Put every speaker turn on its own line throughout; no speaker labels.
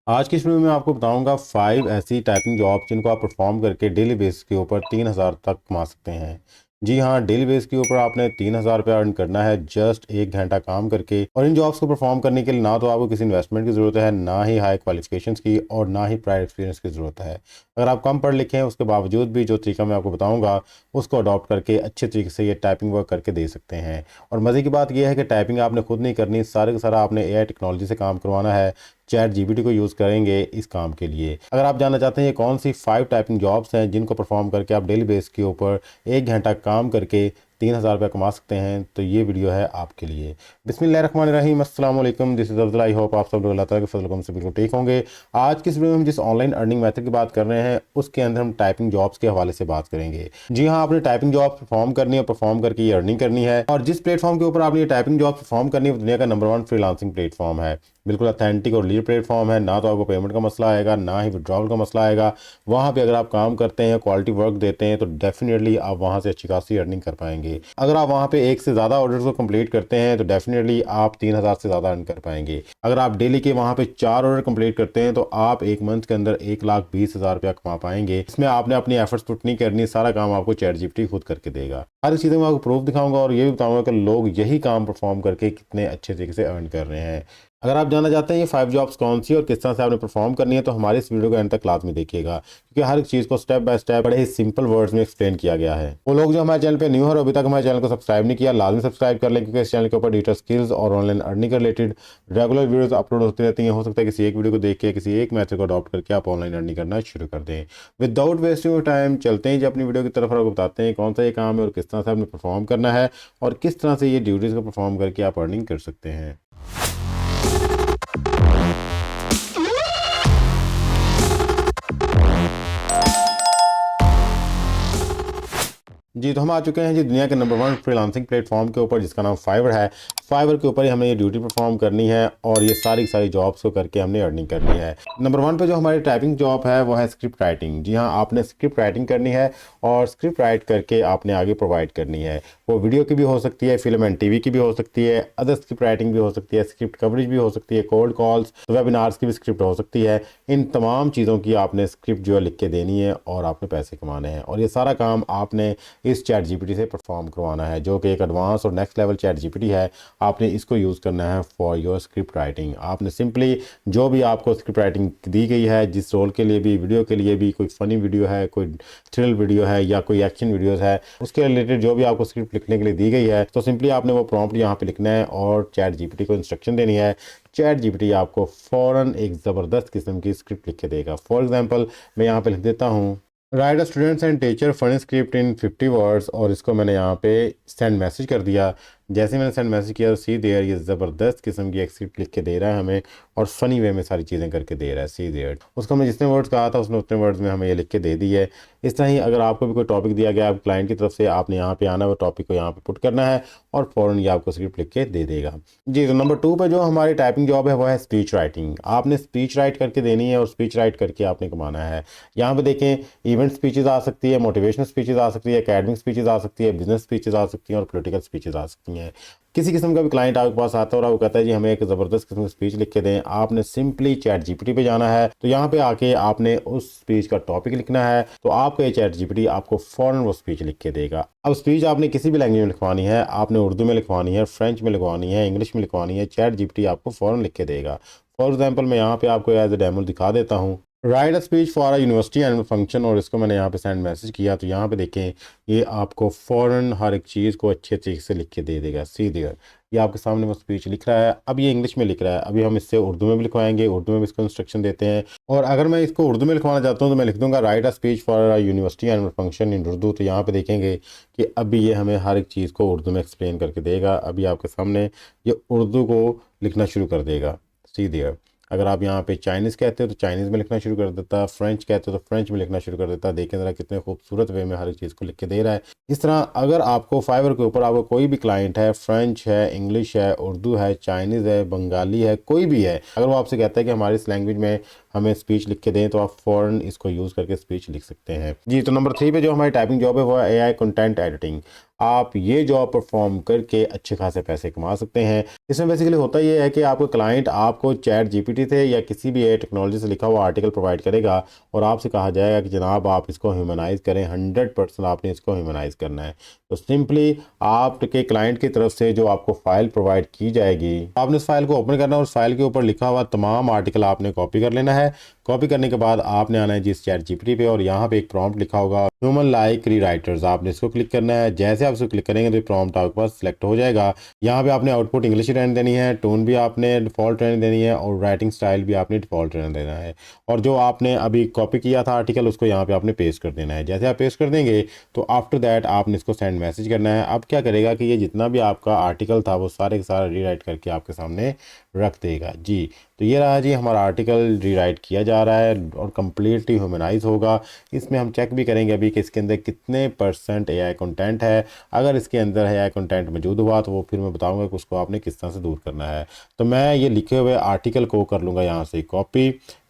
आज की इस वीडियो में आपको बताऊंगा 5 ऐसी टाइपिंग जॉब जिनको आप परफॉर्म करके डेली बेस के ऊपर 3,000 तक कमा सकते हैं। जी हाँ, डेली बेस के ऊपर आपने 3,000 रुपया अर्न करना है जस्ट 1 घंटा काम करके। और इन जॉब्स को परफॉर्म करने के लिए ना तो आपको किसी इन्वेस्टमेंट की ज़रूरत है, ना ही हाई क्वालिफिकेशंस की, और ना ही प्रायर एक्सपीरियंस की ज़रूरत है। अगर आप कम पढ़ लिखे हैं उसके बावजूद भी जो तरीका मैं आपको बताऊँगा उसको अडॉप्ट करके अच्छे तरीके से ये टाइपिंग वर्क करके दे सकते हैं। और मज़े की बात यह है कि टाइपिंग आपने खुद नहीं करनी, सारे का सारा आपने AI टेक्नोलॉजी से काम करवाना है। चैट जीपीटी को यूज़ करेंगे इस काम के लिए। अगर आप जानना चाहते हैं ये कौन सी 5 टाइपिंग जॉब्स हैं जिनको परफॉर्म करके आप डेली बेस के ऊपर 1 घंटा काम करके 3,000 रुपये कमा सकते हैं, तो ये वीडियो है आपके लिए। बिस्मिल्लाहिर्रहमानिर्रहीम, अस्सलाम वालेकुम, this is Afzal. I hope आप सब लोग अल्लाह ताला के फजल करम से बिल्कुल ठीक होंगे। आज की इस वीडियो में हम जिस ऑनलाइन अर्निंग मेथड की बात कर रहे हैं उसके अंदर हम टाइपिंग जॉब्स के हवाले से बात करेंगे। जी हाँ, आपने टाइपिंग जॉब परफॉर्म करनी है, परफॉर्म करके ये अर्निंग करनी है। और जिस प्लेटफॉर्म के ऊपर आपने ये टाइपिंग जॉब परफॉर्म करनी है वो दुनिया का नंबर 1 फ्रीलांसिंग प्लेटफॉर्म है। बिल्कुल अथेंटिक और लीड प्लेटफॉर्म है। ना तो आपको पेमेंट का मसला आएगा, ना ही विड्रॉल का मसला आएगा। वहाँ पे अगर आप काम करते हैं, क्वालिटी वर्क देते हैं, तो डेफिनेटली आप वहाँ से अच्छी खासी अर्निंग कर पाएंगे। अगर आप वहाँ पे एक से ज़्यादा ऑर्डर्स को कंप्लीट करते हैं तो डेफिनेटली आप 3,000 से ज़्यादा अर्न कर पाएंगे। अगर आप डेली के वहाँ पे 4 ऑर्डर कंप्लीट करते हैं तो आप एक मंथ के अंदर 1,20,000 रुपया कमा पाएंगे। इसमें आपने अपनी एफर्ट्स पुट नहीं करनी, सारा काम आपको चैट जीपीटी खुद करके देगा। हर चीज़ों में आपको प्रूफ दिखाऊंगा और ये भी बताऊंगा कि लोग यही काम परफॉर्म करके कितने अच्छे तरीके से अर्न कर रहे हैं। अगर आप जानना चाहते हैं ये 5 जॉब्स कौन सी और किस तरह से आपने परफॉर्म करनी है तो हमारे इस वीडियो को एंड तक लाजमी देखिएगा, क्योंकि हर एक चीज़ को स्टेप बाय स्टेप बड़े ही सिंपल वर्ड्स में एक्सप्लेन किया गया है। वो लोग जो हमारे चैनल पे न्यू है और अभी तक हमारे चैनल को सब्सक्राइब नहीं किया, लाजमी सब्सक्राइब कर लें, क्योंकि इस चैनल के ऊपर डिजिटल स्किल्स और ऑनलाइन अर्निंग के रिलेटेड रेगुलर वीडियोस अपलोड होती रहती हैं। हो सकता है किसी एक वीडियो को देख के किसी एक मैथड को अडॉप्ट करके आप ऑनलाइन अर्निंग करना शुरू कर दें। विदाउट वेस्टिंग टाइम चलते हैं जी अपनी वीडियो की तरफ और आपको बताते हैं कौन सा ये काम है और किस तरह से आपने परफॉर्म करना है और किस तरह से ये ड्यूटीज़ को परफॉर्म करके आप अर्निंग कर सकते हैं। जी, तो हम आ चुके हैं जी दुनिया के नंबर 1 फ्रीलांसिंग प्लेटफॉर्म के ऊपर जिसका नाम फाइवर है। फाइवर के ऊपर ही हमें ये ड्यूटी परफॉर्म करनी है और ये सारी की सारी जॉब्स को करके हमने अर्निंग करनी है। नंबर 1 पे जो हमारी टाइपिंग जॉब है वो है स्क्रिप्ट राइटिंग। जी हाँ, आपने स्क्रिप्ट राइटिंग करनी है और स्क्रिप्ट राइट करके आपने आगे प्रोवाइड करनी है। वो वीडियो की भी हो सकती है, फिल्म एंड टीवी की भी हो सकती है, अदर स्क्रिप्ट राइटिंग भी हो सकती है, स्क्रिप्ट कवरेज भी हो सकती है, कोल्ड कॉल्स, वेबिनार्स की भी स्क्रिप्ट हो सकती है। इन तमाम चीज़ों की आपने स्क्रिप्ट जो है लिख के देनी है और आपने पैसे कमाने हैं। और ये सारा काम आपने इस चैट जीपीटी से परफॉर्म करवाना है, जो कि एक एडवांस और नेक्स्ट लेवल चैट जीपीटी है। आपने इसको यूज़ करना है फॉर योर स्क्रिप्ट राइटिंग। आपने सिंपली जो भी आपको स्क्रिप्ट राइटिंग दी गई है, जिस रोल के लिए भी, वीडियो के लिए भी, कोई फ़नी वीडियो है, कोई थ्रिल वीडियो है या कोई एक्शन वीडियोज़ है, उसके रिलेटेड जो भी आपको स्क्रिप्ट लिखने के लिए दी गई है, तो सिंपली आपने वो प्रॉम्प्ट यहाँ पे लिखना है और चैट जीपीटी को इंस्ट्रक्शन देनी है। चैट जीपीटी आपको फ़ौरन एक ज़बरदस्त किस्म की स्क्रिप्ट लिख के देगा। फॉर एग्जांपल मैं यहाँ पे लिख देता हूँ, right students and teacher funny script in 50 words, और इसको मैंने यहाँ पे सेंड मैसेज कर दिया। जैसे मैंने सेंड मैसेज किया तो सी देयर ये ज़बरदस्त किस्म की एक स्क्रिप्ट लिख के दे रहा है हमें और फ़नी वे में सारी चीज़ें करके दे रहा है। सी देयर उसको हमने जितने वर्ड्स कहा था उसने उतने वर्ड्स में हमें ये लिख के दे दी है। इस तरह ही अगर आपको भी कोई टॉपिक दिया गया है क्लाइंट की तरफ से, आपने यहाँ पे आना है, वो टॉपिक को यहाँ पे पुट करना है और फ़ौरन ये आपको स्क्रिप्ट लिख के दे देगा। जी, तो नंबर 2 पे जो हमारी टाइपिंग जॉब है वो है स्पीच राइटिंग। आपने स्पीच राइट करके देनी है और स्पीच राइट करके आपने कमाना है। यहाँ पे देखें, इवेंट स्पीचेज़ आ सकती है, मोटिवेशनल स्पीचेज़ आ सकती है, एकेडमिक स्पीचेज़ आ सकती है, बिजनेस स्पीचेज़ आ सकती हैं और पॉलिटिकल स्पीचेज़ आ सकती हैं। किसी किस्म का भी क्लाइंट आपके पास आता है और वो कहता है जी हमें एक ज़बरदस्त किस्म की स्पीच लिख के दें, आपने सिंपली चैट जीपीटी पे जाना है। तो यहाँ पे आके आपने उस स्पीच का टॉपिक लिखना है, तो आपका ये चैट जीपीटी आपको फ़ौरन वो स्पीच लिख के देगा। अब स्पीच आपने किसी भी लैंग्वेज में लिखवानी है, आपने उर्दू में लिखवानी है, फ्रेंच में लिखवानी है, इंग्लिश में लिखवानी है, चैट जीपीटी आपको फ़ौरन लिख के देगा। फॉर एग्जाम्पल मैं यहाँ पे आपको एज ए डेमो दिखा देता हूँ, right a speech for a university annual function, और इसको मैंने यहाँ पे सेंड मैसेज किया तो यहाँ पे देखें ये आपको फ़ौरन हर एक चीज़ को अच्छे तरीके से लिख के दे देगा। सी देयर ये आपके सामने वो स्पीच लिख रहा है। अब ये इंग्लिश में लिख रहा है, अभी हम इससे उर्दू में भी लिखवाएंगे, उर्दू में भी इसको इंस्ट्रक्शन देते हैं। और अगर मैं इसको उर्दू में लिखवाना चाहता हूँ तो मैं लिख दूंगा right a speech for a university annual function in Urdu. तो यहाँ पे देखेंगे कि अभी ये हमें हर एक चीज़ को उर्दू में एक्सप्लेन करके देगा। अभी आपके सामने ये उर्दू को लिखना शुरू कर देगा। सी देयर अगर आप यहाँ पे चाइनीज़ कहते हो तो चाइनीज़ में लिखना शुरू कर देता, फ्रेंच कहते हो तो फ्रेंच में लिखना शुरू कर देता। देखें ज़रा कितने खूबसूरत वे में हर एक चीज़ को लिख के दे रहा है। इस तरह अगर आपको फाइवर के ऊपर आपको कोई भी क्लाइंट है, फ्रेंच है, इंग्लिश है, उर्दू है, चाइनीज़ है, बंगाली है, कोई भी है, अगर वो आपसे कहता है कि हमारी इस लैंग्वेज में हमें स्पीच लिख के दें, तो आप फ़ौरन इसको यूज़ करके स्पीच लिख सकते हैं। जी, तो नंबर 3 पे जो हमारी टाइपिंग जॉब है वो है AI कंटेंट एडिटिंग। आप ये जॉब परफॉर्म करके अच्छे खासे पैसे कमा सकते हैं। इसमें बेसिकली होता ये है कि आपको क्लाइंट आपको चैट जीपीटी से या किसी भी एआई टेक्नोलॉजी से लिखा हुआ आर्टिकल प्रोवाइड करेगा और आपसे कहा जाएगा कि जनाब आप इसको ह्यूमनाइज करें, 100% आपने इसको ह्यूमनाइज करना है। तो सिंपली आपके क्लाइंट की तरफ से जो आपको फाइल प्रोवाइड की जाएगी, आपने उस फाइल को ओपन करना है और उस फाइल के ऊपर लिखा हुआ तमाम आर्टिकल आपने कॉपी कर लेना है। कॉपी करने के बाद आपने आना है जिस चैट जीपीटी पे और यहाँ पे एक प्रॉम्प्ट लिखा होगा ह्यूमन लाइक रीराइटर्स, आपने इसको क्लिक करना है। जैसे आप इसको क्लिक करेंगे तो प्रॉम्प्ट आपके पास सिलेक्ट हो जाएगा। यहाँ पे आपने आउटपुट इंग्लिश रहने देनी है, टोन भी आपने डिफॉल्ट रहने देनी है और राइटिंग स्टाइल भी आपने डिफॉल्ट रहने देना है। और जो आपने अभी कॉपी किया था आर्टिकल उसको यहाँ पे आपने पेस्ट कर देना है। जैसे आप पेस्ट कर देंगे तो आफ्टर दैट आपने इसको सेंड मैसेज करना है। अब क्या करेगा कि ये जितना भी आपका आर्टिकल था वो सारे के सारा रीराइट करके आपके सामने रख देगा जी। तो ये रहा जी हमारा आर्टिकल रीराइट किया जा रहा है और कम्प्लीटली ह्यूमनाइज होगा। इसमें हम चेक भी करेंगे अभी कि इसके अंदर कितने % एआई कंटेंट है। अगर इसके अंदर एआई कंटेंट मौजूद हुआ तो वो फिर मैं बताऊंगा कि उसको आपने किस तरह से दूर करना है। तो मैं ये लिखे हुए आर्टिकल को कर लूँगा यहाँ से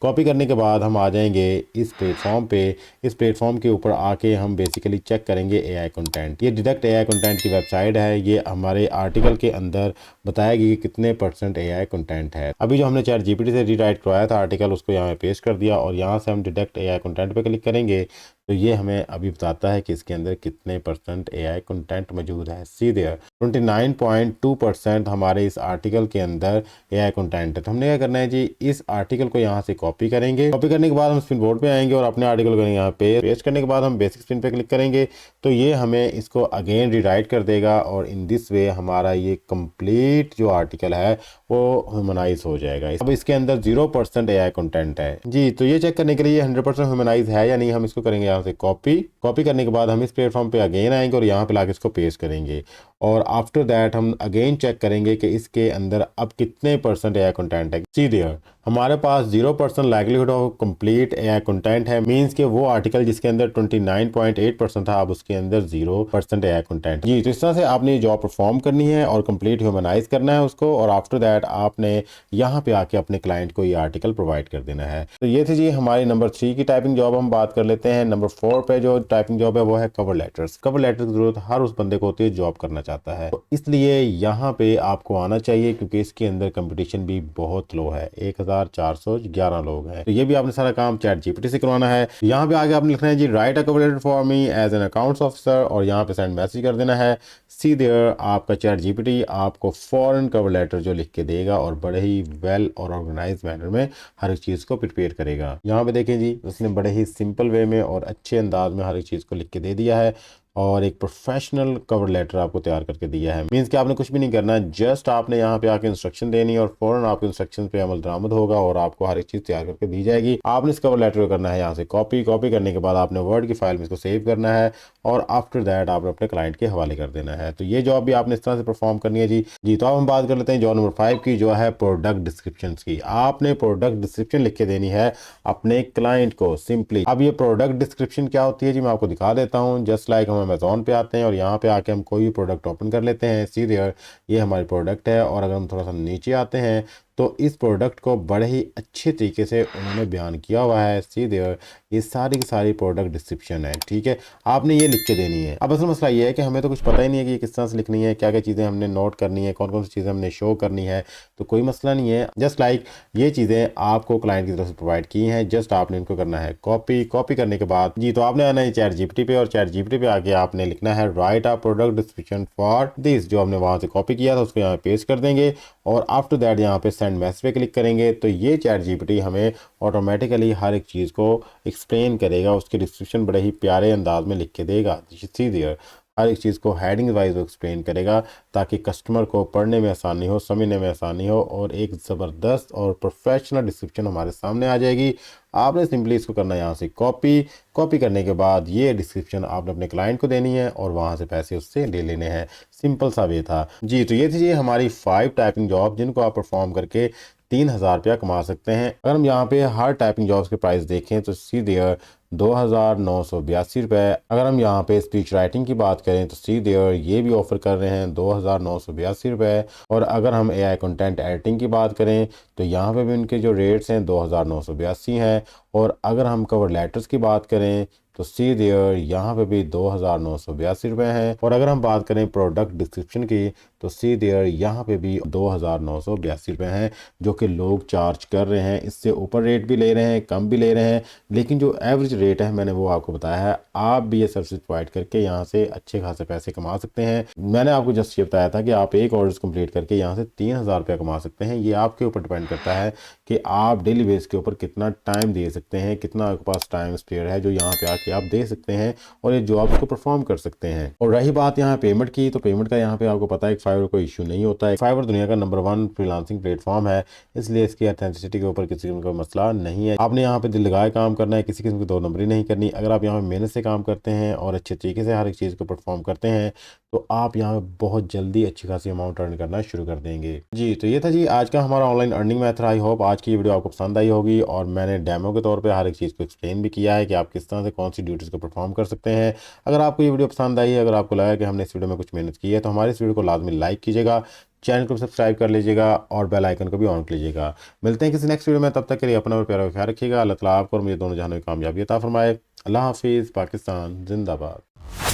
कॉपी करने के बाद हम आ जाएंगे इस प्लेटफॉर्म पे। इस प्लेटफॉर्म के ऊपर आके हम बेसिकली चेक करेंगे एआई कंटेंट। ये डिडक्ट एआई कंटेंट की वेबसाइट है। ये हमारे आर्टिकल के अंदर बताएगी कि कितने % एआई कंटेंट है। अभी जो हमने चैट जीपीटी से रीराइट करवाया था आर्टिकल उसको यहाँ पे पेस्ट कर दिया और यहाँ से हम डिडक्ट एआई कंटेंट पे क्लिक करेंगे तो ये हमें अभी बताता है कि इसके अंदर कितने % एआई कंटेंट मौजूद है। सी देयर 29.2% हमारे इस आर्टिकल के अंदर एआई कंटेंट है। तो हमने क्या करना है जी, इस आर्टिकल को यहाँ से कॉपी करेंगे। कॉपी करने के बाद हम स्पिन बोर्ड पे आएंगे और अपने आर्टिकल को यहाँ पे पेस्ट करने के बाद हम बेसिक स्पिन पे क्लिक करेंगे तो ये हमें इसको अगेन रीराइट कर देगा और इन दिस वे हमारा ये कंप्लीट जो आर्टिकल है वो ह्यूमनाइज हो जाएगा। अब इसके अंदर 0% एआई कंटेंट है जी। तो ये चेक करने के लिए 100% ह्यूमनाइज है या नहीं, हम इसको करेंगे यहाँ से कॉपी करने के बाद हम इस प्लेटफॉर्म पे अगेन आएंगे और यहाँ पे लाके इसको पेस्ट करेंगे और आफ्टर दैट हम अगेन चेक करेंगे कि इसके अंदर अब कितने % एआई कंटेंट है। सी देयर हमारे पास 0% likelihood of complete AI content है। मींस के वो आर्टिकल जिसके अंदर 29.8% था अब उसके अंदर 0% एआई कंटेंट जी। तो इस तरह से आपने ये जॉब परफॉर्म करनी है और कंप्लीट ह्यूमनाइज करना है उसको और आफ्टर दैट आपने यहाँ पे आके अपने क्लाइंट को ये आर्टिकल प्रोवाइड कर देना है। तो ये थी जी हमारी नंबर 3 की टाइपिंग जॉब। हम बात कर लेते हैं नंबर 4 पे जो टाइपिंग जॉब है वो है कवर लेटर्स। कवर लेटर की जरूरत हर उस बंदे को होती है जॉब करना चाहता है, तो इसलिए यहाँ पे आपको आना चाहिए क्योंकि इसके अंदर कंपटीशन भी बहुत लो है। 1411 लोग हैं। तो ये भी आपने सारा काम चैट जीपीटी से करवाना है। यहाँ पे आगे आपने लिखना है जी write a cover letter for me as an accounts officer और यहाँ पे सेंड मैसेज कर देना है। सी देयर आपका चैट जीपीटी आपको फॉरन कवर लेटर जो लिख के देगा और बड़े ही वेल और ऑर्गेनाइज मैनर में हर एक चीज़ को प्रिपेयर करेगा। यहाँ पे देखें जी उसने बड़े ही सिंपल वे में और अच्छे अंदाज में हर एक चीज़ को लिख के दे दिया है और एक प्रोफेशनल कवर लेटर आपको तैयार करके दिया है। मींस कि आपने कुछ भी नहीं करना, जस्ट आपने यहाँ पे आके इंस्ट्रक्शन देनी और फौरन आपके इंस्ट्रक्शन पे अमल दरामद होगा और आपको हर एक चीज़ तैयार करके दी जाएगी। आपने इस कवर लेटर को करना है यहाँ से कॉपी करने के बाद आपने वर्ड की फाइल में इसको सेव करना है और आफ्टर दैट आपने अपने क्लाइंट के हवाले कर देना है। तो ये जॉब भी आपने इस तरह से परफॉर्म करनी है जी। तो अब हम बात कर लेते हैं जॉब नंबर 5 की जो है प्रोडक्ट डिस्क्रिप्शन की। आपने प्रोडक्ट डिस्क्रिप्शन लिख के देनी है अपने क्लाइंट को सिंपली। अब ये प्रोडक्ट डिस्क्रिप्शन क्या होती है जी मैं आपको दिखा देता हूँ। जस्ट लाइक हम अमेजोन पे आते हैं और यहाँ पे आके हम कोई भी प्रोडक्ट ओपन कर लेते हैं। सी देयर ये हमारी प्रोडक्ट है और अगर हम थोड़ा सा नीचे आते हैं तो इस प्रोडक्ट को बड़े ही अच्छे तरीके से उन्होंने बयान किया हुआ है। सी देयर ये सारी की सारी प्रोडक्ट डिस्क्रिप्शन है, ठीक है। आपने ये लिख के देनी है। अब असल मसला ये है कि हमें तो कुछ पता ही नहीं है कि ये किस तरह से लिखनी है, क्या क्या चीज़ें हमने नोट करनी है, कौन कौन सी चीज़ें हमने शो करनी है। तो कोई मसला नहीं है, जस्ट लाइक ये चीज़ें आपको क्लाइंट की तरफ से प्रोवाइड की हैं, जस्ट आपने इनको करना है कॉपी करने के बाद जी तो आपने आना है चैट जीपीटी पे और चैट जीपीटी पे आके आपने लिखना है right a product description for this. जो हमने वहाँ से कॉपी किया था उसको यहाँ पेस्ट कर देंगे और आफ्टर दैट यहाँ पे सेंड मैसेज पे क्लिक करेंगे तो ये चैट जीपीटी हमें ऑटोमेटिकली हर एक चीज़ को एक्सप्लेन करेगा। उसके डिस्क्रिप्शन बड़े ही प्यारे अंदाज में लिख के देगा। सी देयर हर एक चीज़ को हेडिंग वाइज वो एक्सप्लेन करेगा ताकि कस्टमर को पढ़ने में आसानी हो, समझने में आसानी हो और एक ज़बरदस्त और प्रोफेशनल डिस्क्रिप्शन हमारे सामने आ जाएगी। आपने सिंपली इसको करना है यहाँ से कॉपी करने के बाद ये डिस्क्रिप्शन आपने अपने क्लाइंट को देनी है और वहाँ से पैसे उससे ले लेने हैं। सिंपल सा वे था जी। तो ये थी जी हमारी 5 टाइपिंग जॉब जिनको आप परफॉर्म करके 3000 रुपया कमा सकते हैं। अगर हम यहाँ पे हर टाइपिंग जॉब्स के प्राइस देखें तो सी देयर 2982 रुपये। अगर हम यहाँ पे स्पीच राइटिंग की बात करें तो सी देयर ये भी ऑफर कर रहे हैं 2982 रुपये। और अगर हम एआई कंटेंट एडिटिंग की बात करें तो यहाँ पे भी उनके जो रेट्स हैं 2982 हैं। और अगर हम कवर लेटर्स की बात करें तो सी देयर यहाँ पे भी 2,982 रुपये हैं। और अगर हम बात करें प्रोडक्ट डिस्क्रिप्शन की तो सी देयर यहाँ पे भी 2,982 रुपये हैं, जो कि लोग चार्ज कर रहे हैं। इससे ऊपर रेट भी ले रहे हैं, कम भी ले रहे हैं, लेकिन जो एवरेज रेट है मैंने वो आपको बताया है। आप भी ये सर्विस प्रोवाइड करके यहाँ से अच्छे खासे पैसे कमा सकते हैं। मैंने आपको जस्ट ये बताया था कि आप एक ऑर्डर कंप्लीट करके यहाँ से 3,000 रुपया कमा सकते हैं। ये आपके ऊपर डिपेंड करता है कि आप डेली बेस के ऊपर कितना टाइम दे सकते हैं, कितना आपके पास टाइम स्पेयर है जो यहाँ पे आके आप दे सकते हैं और ये जॉब्स को परफॉर्म कर सकते हैं। और रही बात यहाँ पेमेंट की, तो पेमेंट का यहाँ पे आपको पता है कि फाइवर कोई इशू नहीं होता है। फाइवर दुनिया का नंबर 1 फ्रीलांसिंग प्लेटफॉर्म है, इसलिए इसकी ऑथेंटिसिटी के ऊपर किसी किस्म का मसला नहीं है। आपने यहाँ पे दिल लगाए काम करना है, किसी किस्म की दो नंबरी नहीं करनी। अगर आप यहाँ पे मेहनत से काम करते हैं और अच्छे तरीके से हर एक चीज़ को परफॉर्म करते हैं तो आप यहाँ पे बहुत जल्दी अच्छी खासी अमाउंट अर्न करना शुरू कर देंगे। जी तो ये था जी आज का हमारा online earning method. I hope आज की ये वीडियो आपको पसंद आई होगी और मैंने डेमो के तौर पे हर एक चीज़ को एक्सप्लेन भी किया है कि आप किस तरह से कौन सी ड्यूटीज़ को परफॉर्म कर सकते हैं। अगर आपको ये वीडियो पसंद आई है, अगर आपको लगा कि हमने इस वीडियो में कुछ मेहनत की है, तो हमारे इस वीडियो को लाजमी लाइक कीजिएगा, चैनल को सब्सक्राइब कर लीजिएगा और बेल आइकन को भी ऑन कर लीजिएगा। मिलते हैं किसी नेक्स्ट वीडियो में, तब तक के लिए अपना और प्यारा ख्याल रखिएगा। अल्लाह ताला आपको और मुझे दोनों जहानों में कामयाबी अता फरमाए। अल्लाह हाफिज़। पाकिस्तान जिंदाबाद।